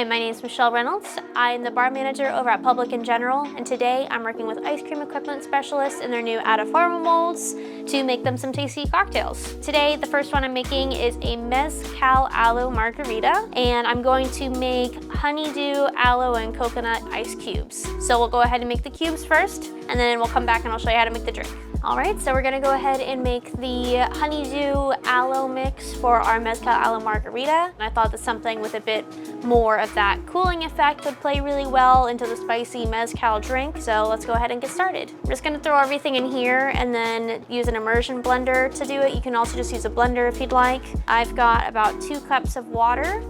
Hi, my name is Michelle Reynolds. I'm the bar manager over at Public & General, and today I'm working with ice cream equipment specialists in their new Ataforma molds to make them some tasty cocktails. Today, the first one I'm making is a Mezcal Aloe Margarita, and I'm going to make honeydew, aloe, and coconut ice cubes. So we'll go ahead and make the cubes first, and then we'll come back and I'll show you how to make the drink. All right, so we're gonna go ahead and make the honeydew aloe mix for our Mezcal Aloe Margarita. And I thought that something with a bit more of that cooling effect would play really well into the spicy mezcal drink. So let's go ahead and get started. I'm just gonna throw everything in here and then use an immersion blender to do it. You can also just use a blender if you'd like. I've got about 2 cups of water.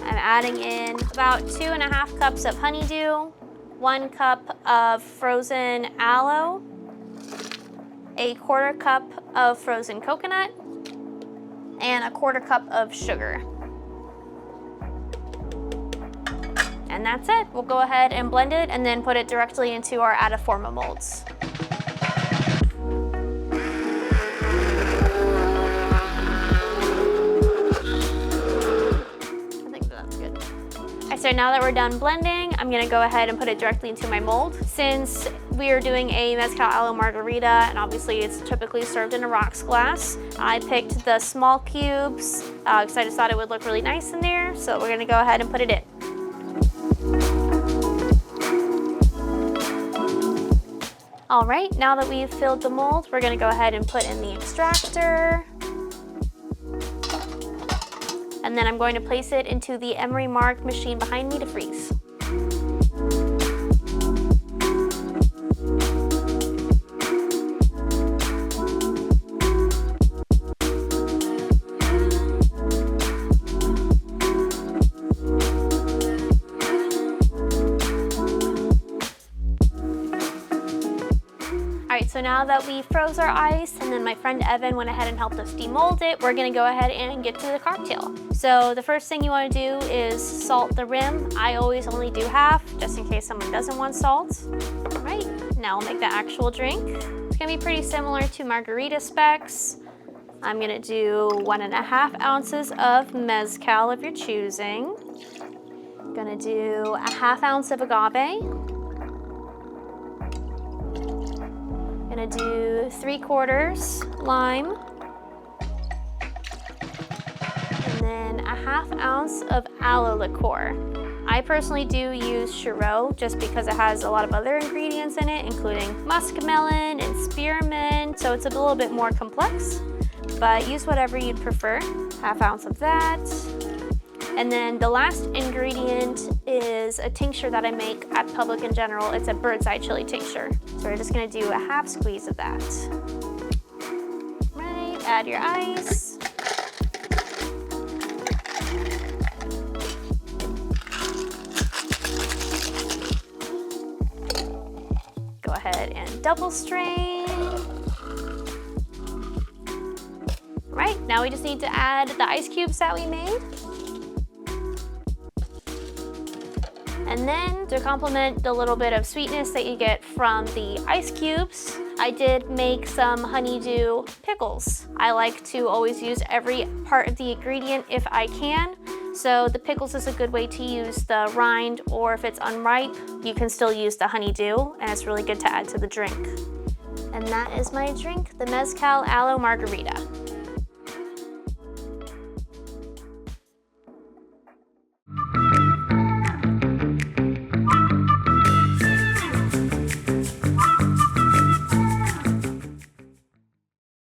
I'm adding in about 2.5 cups of honeydew, 1 cup of frozen aloe, a 1/4 cup of frozen coconut, and a 1/4 cup of sugar. And that's it. We'll go ahead and blend it and then put it directly into our Ataforma molds. I think that's good. All right, so now that we're done blending, I'm gonna go ahead and put it directly into my mold. Since we are doing a Mezcal Aloe Margarita, and obviously it's typically served in a rocks glass, I picked the small cubes because I just thought it would look really nice in there. So we're gonna go ahead and put it in. All right, now that we've filled the mold, we're gonna go ahead and put in the extractor. And then I'm going to place it into the emery marked machine behind me to freeze. All right, so now that we froze our ice and then my friend Evan went ahead and helped us demold it, we're gonna go ahead and get to the cocktail. So the first thing you wanna do is salt the rim. I always only do half, just in case someone doesn't want salt. All right, now we'll make the actual drink. It's gonna be pretty similar to margarita specs. I'm gonna do 1.5 ounces of mezcal of your choosing. I'm gonna do 1/2 ounce of agave. Gonna do 3/4 lime, and then 1/2 ounce of aloe liqueur. I personally do use Chirot just because it has a lot of other ingredients in it, including muskmelon and spearmint, so it's a little bit more complex, but use whatever you'd prefer. 1/2 ounce of that. And then the last ingredient is a tincture that I make at Public & General. It's a bird's eye chili tincture. So we're just gonna do 1/2 squeeze of that. Right, add your ice. Go ahead and double strain. Right, now we just need to add the ice cubes that we made. And then to complement the little bit of sweetness that you get from the ice cubes, I did make some honeydew pickles. I like to always use every part of the ingredient if I can. So the pickles is a good way to use the rind, or if it's unripe, you can still use the honeydew, and it's really good to add to the drink. And that is my drink, the Mezcal Aloe Margarita.